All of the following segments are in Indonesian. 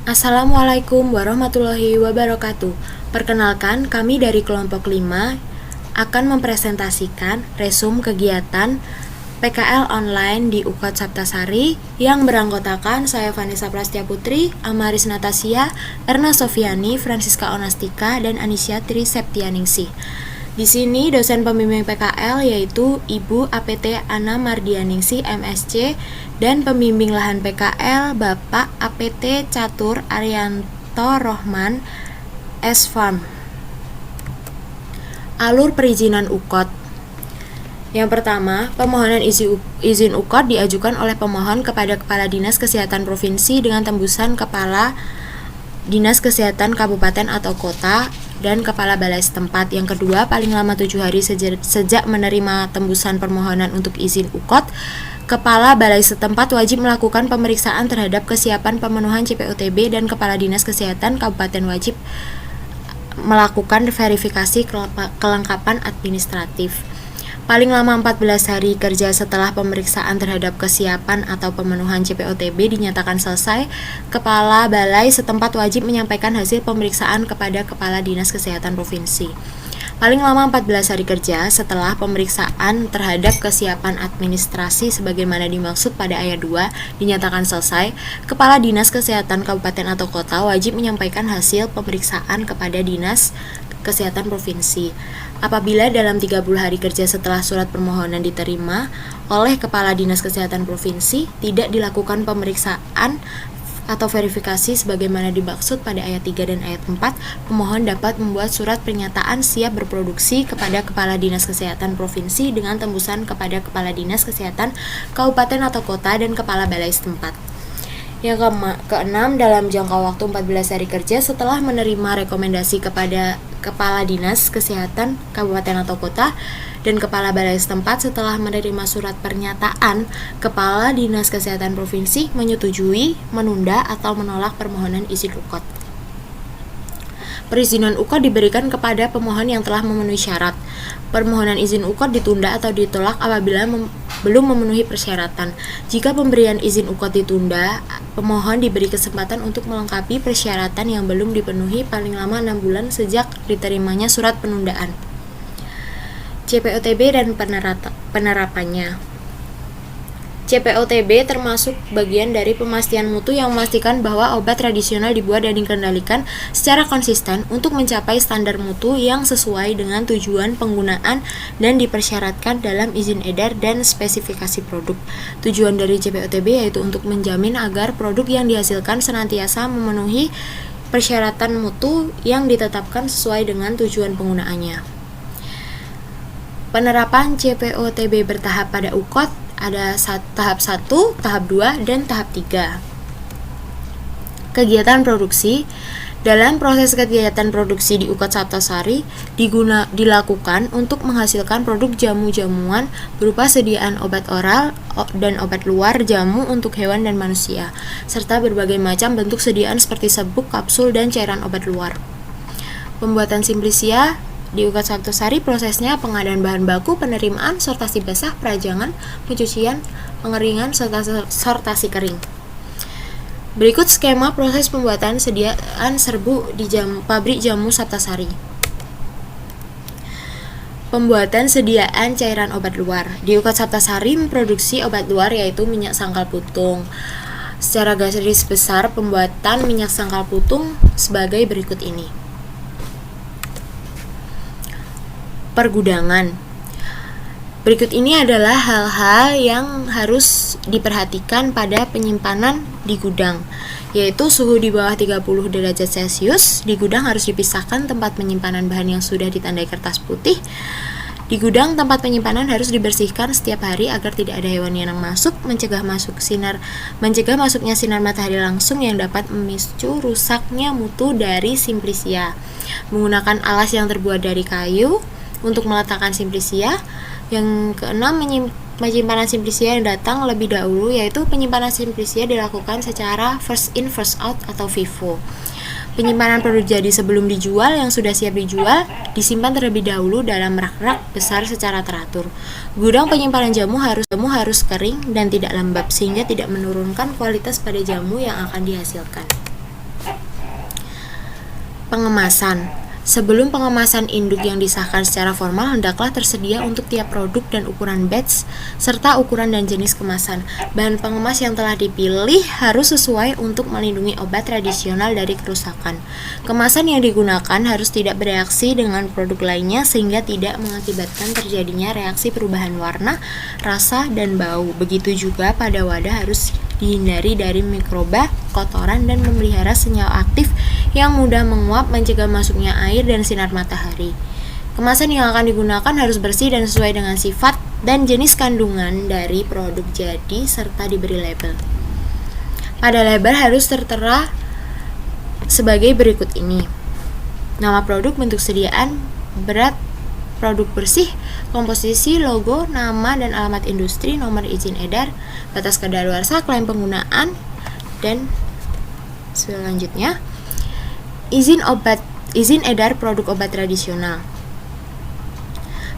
Assalamualaikum warahmatullahi wabarakatuh. Perkenalkan, kami dari kelompok 5 akan mempresentasikan resum kegiatan PKL online di UKOD Saptasari yang beranggotakan saya Vanessa Prastia Putri, Amaris Natasia, Erna Sofiani, Francisca Onastika, dan Anisya Tri Septianingsih. Di sini dosen pembimbing PKL yaitu Ibu APT Ana Mardianingsih MSc dan pembimbing lahan PKL Bapak APT Catur Arianto Rohman S.Farm. Alur perizinan UKOD. Yang pertama, permohonan izin UKOD diajukan oleh pemohon kepada Kepala Dinas Kesehatan Provinsi dengan tembusan Kepala Dinas Kesehatan Kabupaten atau Kota dan Kepala Balai setempat. Yang kedua, paling lama 7 hari sejak menerima tembusan permohonan untuk izin UKOD, Kepala Balai setempat wajib melakukan pemeriksaan terhadap kesiapan pemenuhan CPOTB dan Kepala Dinas Kesehatan Kabupaten wajib melakukan verifikasi kelengkapan administratif. Paling lama 14 hari kerja setelah pemeriksaan terhadap kesiapan atau pemenuhan CPOTB dinyatakan selesai, Kepala Balai setempat wajib menyampaikan hasil pemeriksaan kepada Kepala Dinas Kesehatan Provinsi. Paling lama 14 hari kerja setelah pemeriksaan terhadap kesiapan administrasi sebagaimana dimaksud pada ayat 2 dinyatakan selesai, Kepala Dinas Kesehatan Kabupaten atau Kota wajib menyampaikan hasil pemeriksaan kepada Dinas Kesehatan Provinsi. Apabila dalam 30 hari kerja setelah surat permohonan diterima oleh Kepala Dinas Kesehatan Provinsi tidak dilakukan pemeriksaan atau verifikasi sebagaimana dimaksud pada ayat 3 dan ayat 4, pemohon dapat membuat surat pernyataan siap berproduksi kepada Kepala Dinas Kesehatan Provinsi dengan tembusan kepada Kepala Dinas Kesehatan Kabupaten atau Kota dan Kepala Balai setempat. Yang keenam, dalam jangka waktu 14 hari kerja setelah menerima rekomendasi kepada Kepala Dinas Kesehatan Kabupaten atau Kota dan Kepala Balai setempat setelah menerima surat pernyataan, Kepala Dinas Kesehatan Provinsi menyetujui, menunda, atau menolak permohonan izin UKOD. Perizinan UKOD diberikan kepada pemohon yang telah memenuhi syarat. Permohonan izin UKOD ditunda atau ditolak apabila belum memenuhi persyaratan. Jika pemberian izin UKOD ditunda, pemohon diberi kesempatan untuk melengkapi persyaratan yang belum dipenuhi paling lama 6 bulan sejak diterimanya surat penundaan. CPOTB dan penerapannya. CPOTB termasuk bagian dari pemastian mutu yang memastikan bahwa obat tradisional dibuat dan dikendalikan secara konsisten untuk mencapai standar mutu yang sesuai dengan tujuan penggunaan dan dipersyaratkan dalam izin edar dan spesifikasi produk. Tujuan dari CPOTB yaitu untuk menjamin agar produk yang dihasilkan senantiasa memenuhi persyaratan mutu yang ditetapkan sesuai dengan tujuan penggunaannya. Penerapan CPOTB bertahap pada UKOD ada tahap 1, tahap 2, dan tahap 3. Kegiatan produksi. Dalam proses kegiatan produksi di UKOD Saptasari dilakukan untuk menghasilkan produk jamu-jamuan berupa sediaan obat oral dan obat luar jamu untuk hewan dan manusia, serta berbagai macam bentuk sediaan seperti serbuk, kapsul, dan cairan obat luar. Pembuatan Simplisia. Di UKOD Saptasari prosesnya pengadaan bahan baku, penerimaan, sortasi basah, perajangan, pencucian, pengeringan, serta sortasi kering. Berikut skema proses pembuatan sediaan serbuk di pabrik jamu Saptasari. Pembuatan sediaan cairan obat luar. Di UKOD Saptasari memproduksi obat luar yaitu minyak sangkal putung. Secara garis besar pembuatan minyak sangkal putung sebagai berikut ini. Pergudangan. Berikut ini adalah hal-hal yang harus diperhatikan pada penyimpanan di gudang, yaitu suhu di bawah 30 derajat Celcius. Di gudang harus dipisahkan tempat penyimpanan bahan yang sudah ditandai kertas putih. Di gudang, tempat penyimpanan harus dibersihkan setiap hari agar tidak ada hewan yang masuk, mencegah masuknya sinar matahari langsung yang dapat memicu rusaknya mutu dari Simplisia. Menggunakan alas yang terbuat dari kayu untuk meletakkan Simplisia. Yang keenam, penyimpanan Simplisia yang datang lebih dahulu, yaitu penyimpanan Simplisia dilakukan secara first in first out atau FIFO. Penyimpanan produk jadi sebelum dijual yang sudah siap dijual disimpan terlebih dahulu dalam rak-rak besar secara teratur. Gudang penyimpanan jamu harus kering dan tidak lembab sehingga tidak menurunkan kualitas pada jamu yang akan dihasilkan. Pengemasan. Sebelum pengemasan induk yang disahkan secara formal, hendaklah tersedia untuk tiap produk dan ukuran batch, serta ukuran dan jenis kemasan. Bahan pengemas yang telah dipilih harus sesuai untuk melindungi obat tradisional dari kerusakan. Kemasan yang digunakan harus tidak bereaksi dengan produk lainnya sehingga tidak mengakibatkan terjadinya reaksi perubahan warna, rasa, dan bau. Begitu juga pada wadah harus dihindari dari mikroba, kotoran, dan memelihara senyawa aktif yang mudah menguap, mencegah masuknya air dan sinar matahari. Kemasan yang akan digunakan harus bersih dan sesuai dengan sifat dan jenis kandungan dari produk jadi serta diberi label. Pada label harus tertera sebagai berikut ini: nama produk, bentuk sediaan, berat produk bersih, komposisi, logo, nama dan alamat industri, nomor izin edar, batas kadaluarsa, klaim penggunaan, dan selanjutnya izin edar produk obat tradisional.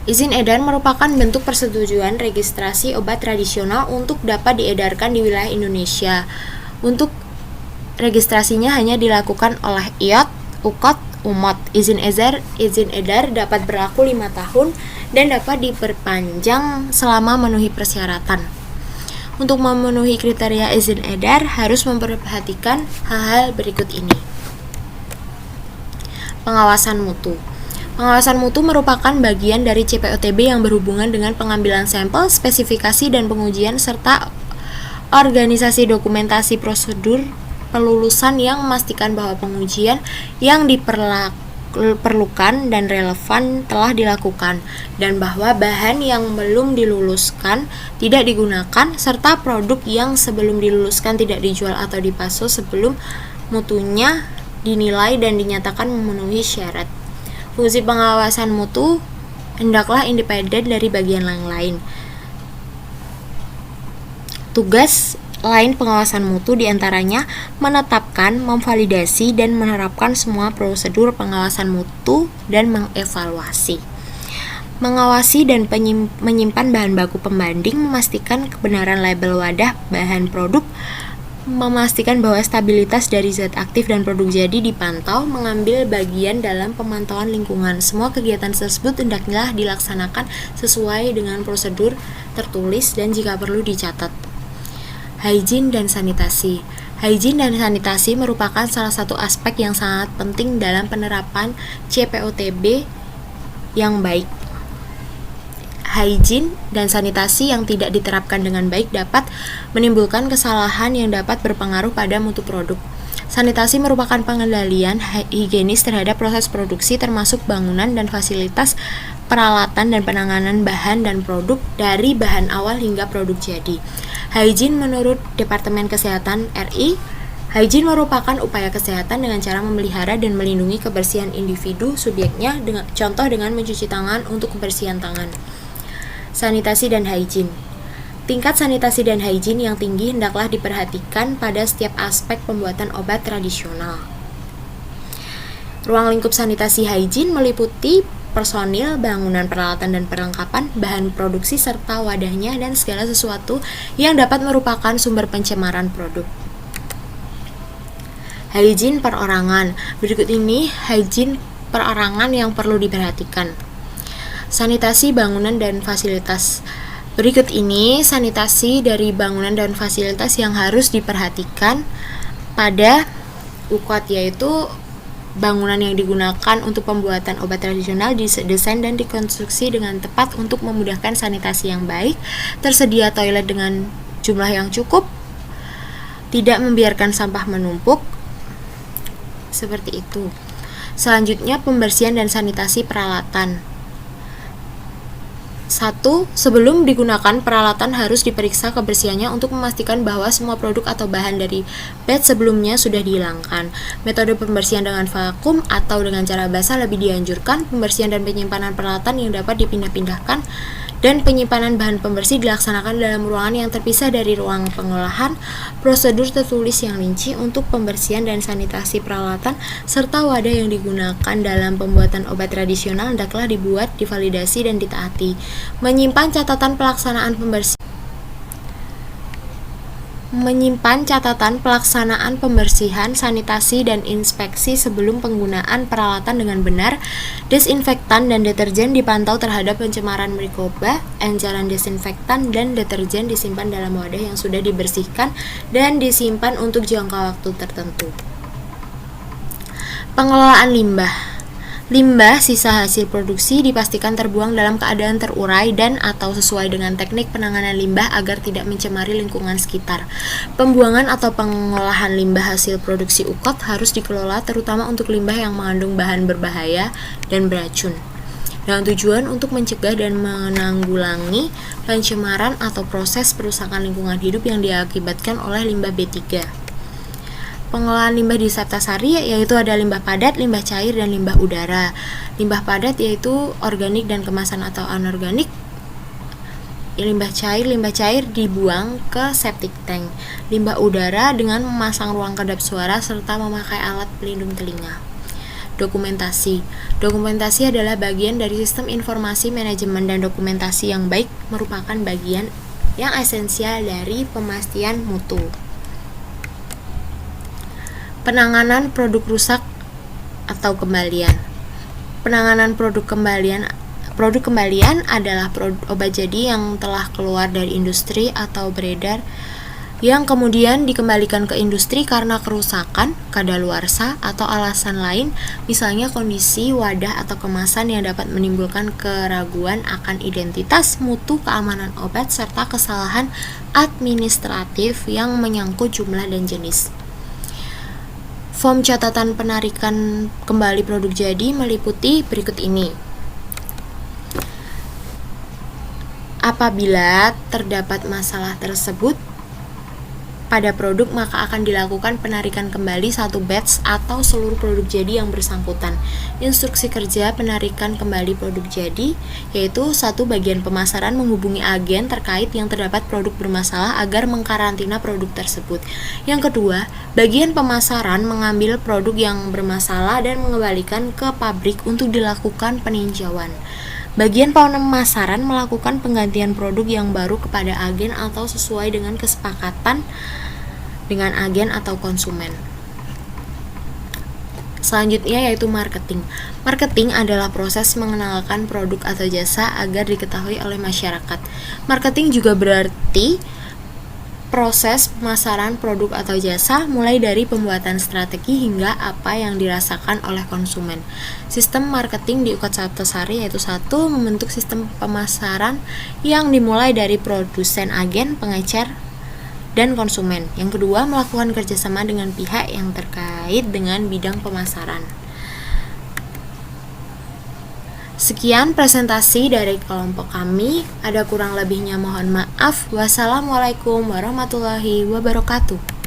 Izin edar merupakan bentuk persetujuan registrasi obat tradisional untuk dapat diedarkan di wilayah Indonesia. Untuk registrasinya hanya dilakukan oleh IOT, UKOT, UMOT. Izin edar dapat berlaku 5 tahun dan dapat diperpanjang selama memenuhi persyaratan. Untuk memenuhi kriteria izin edar harus memperhatikan hal-hal berikut ini. Pengawasan mutu. Pengawasan mutu merupakan bagian dari CPOTB yang berhubungan dengan pengambilan sampel, spesifikasi dan pengujian serta organisasi dokumentasi prosedur pelulusan yang memastikan bahwa pengujian yang diperlukan dan relevan telah dilakukan dan bahwa bahan yang belum diluluskan tidak digunakan serta produk yang sebelum diluluskan tidak dijual atau dipaso sebelum mutunya dinilai dan dinyatakan memenuhi syarat. Fungsi pengawasan mutu hendaklah independen dari bagian yang lain. Tugas lain pengawasan mutu diantaranya menetapkan, memvalidasi, dan menerapkan semua prosedur pengawasan mutu dan mengevaluasi. Mengawasi dan menyimpan bahan baku pembanding, memastikan kebenaran label wadah bahan produk, memastikan bahwa stabilitas dari zat aktif dan produk jadi dipantau, mengambil bagian dalam pemantauan lingkungan. Semua kegiatan tersebut hendaklah dilaksanakan sesuai dengan prosedur tertulis dan jika perlu dicatat. Hygiene dan sanitasi. Hygiene dan sanitasi merupakan salah satu aspek yang sangat penting dalam penerapan CPOTB yang baik. Hygiene dan sanitasi yang tidak diterapkan dengan baik dapat menimbulkan kesalahan yang dapat berpengaruh pada mutu produk. Sanitasi merupakan pengendalian higienis terhadap proses produksi termasuk bangunan dan fasilitas, peralatan dan penanganan bahan dan produk dari bahan awal hingga produk jadi. Hygiene menurut Departemen Kesehatan RI, hygiene merupakan upaya kesehatan dengan cara memelihara dan melindungi kebersihan individu subjeknya contoh dengan mencuci tangan untuk kebersihan tangan. Sanitasi dan hygiene. Tingkat sanitasi dan hygiene yang tinggi hendaklah diperhatikan pada setiap aspek pembuatan obat tradisional. Ruang lingkup sanitasi hygiene meliputi personil, bangunan, peralatan dan perlengkapan, bahan produksi serta wadahnya dan segala sesuatu yang dapat merupakan sumber pencemaran produk. Hygiene perorangan. Berikut ini hygiene perorangan yang perlu diperhatikan. Sanitasi bangunan dan fasilitas. Berikut ini sanitasi dari bangunan dan fasilitas yang harus diperhatikan pada UKOT, yaitu bangunan yang digunakan untuk pembuatan obat tradisional didesain dan dikonstruksi dengan tepat untuk memudahkan sanitasi yang baik, tersedia toilet dengan jumlah yang cukup, tidak membiarkan sampah menumpuk, seperti itu. Selanjutnya pembersihan dan sanitasi peralatan. 1. Sebelum digunakan, peralatan harus diperiksa kebersihannya untuk memastikan bahwa semua produk atau bahan dari batch sebelumnya sudah dihilangkan. Metode pembersihan dengan vakum atau dengan cara basah lebih dianjurkan. Pembersihan dan penyimpanan peralatan yang dapat dipindah-pindahkan dan penyimpanan bahan pembersih dilaksanakan dalam ruangan yang terpisah dari ruang pengolahan. Prosedur tertulis yang rinci untuk pembersihan dan sanitasi peralatan serta wadah yang digunakan dalam pembuatan obat tradisional hendaklah dibuat, divalidasi, dan ditaati. Menyimpan catatan pelaksanaan pembersihan. menyimpan catatan pelaksanaan pembersihan, sanitasi, dan inspeksi sebelum penggunaan peralatan dengan benar. Desinfektan dan deterjen dipantau terhadap pencemaran mikroba. Enceran desinfektan dan deterjen disimpan dalam wadah yang sudah dibersihkan dan disimpan untuk jangka waktu tertentu. Pengelolaan limbah. Limbah sisa hasil produksi dipastikan terbuang dalam keadaan terurai dan atau sesuai dengan teknik penanganan limbah agar tidak mencemari lingkungan sekitar. Pembuangan atau pengolahan limbah hasil produksi UKOT harus dikelola terutama untuk limbah yang mengandung bahan berbahaya dan beracun, dengan tujuan untuk mencegah dan menanggulangi pencemaran atau proses perusakan lingkungan hidup yang diakibatkan oleh limbah B3. Pengolahan limbah di Saptasari yaitu ada limbah padat, limbah cair, dan limbah udara. Limbah padat yaitu organik dan kemasan atau anorganik. Limbah cair dibuang ke septic tank. Limbah udara dengan memasang ruang kedap suara serta memakai alat pelindung telinga. Dokumentasi. Dokumentasi adalah bagian dari sistem informasi manajemen, dan dokumentasi yang baik merupakan bagian yang esensial dari pemastian mutu. Penanganan produk rusak atau kembalian. Penanganan produk kembalian adalah obat jadi yang telah keluar dari industri atau beredar yang kemudian dikembalikan ke industri karena kerusakan, kadaluarsa, atau alasan lain, misalnya kondisi wadah atau kemasan yang dapat menimbulkan keraguan akan identitas, mutu, keamanan obat, serta kesalahan administratif yang menyangkut jumlah dan jenis. Form catatan penarikan kembali produk jadi meliputi berikut ini. Apabila terdapat masalah tersebut pada produk, maka akan dilakukan penarikan kembali satu batch atau seluruh produk jadi yang bersangkutan. Instruksi kerja penarikan kembali produk jadi yaitu: 1. Bagian pemasaran menghubungi agen terkait yang terdapat produk bermasalah agar mengkarantina produk tersebut. Yang kedua, bagian pemasaran mengambil produk yang bermasalah dan mengembalikan ke pabrik untuk dilakukan peninjauan. Bagian pemasaran melakukan penggantian produk yang baru kepada agen atau sesuai dengan kesepakatan dengan agen atau konsumen. Selanjutnya yaitu marketing. Marketing adalah proses mengenalkan produk atau jasa agar diketahui oleh masyarakat. Marketing juga berarti proses pemasaran produk atau jasa mulai dari pembuatan strategi hingga apa yang dirasakan oleh konsumen. Sistem marketing di UKOT Saptasari yaitu: 1. Membentuk sistem pemasaran yang dimulai dari produsen, agen, pengecer, dan konsumen. Yang kedua, melakukan kerjasama dengan pihak yang terkait dengan bidang pemasaran. Sekian presentasi dari kelompok kami. Ada kurang lebihnya mohon maaf. Wassalamualaikum warahmatullahi wabarakatuh.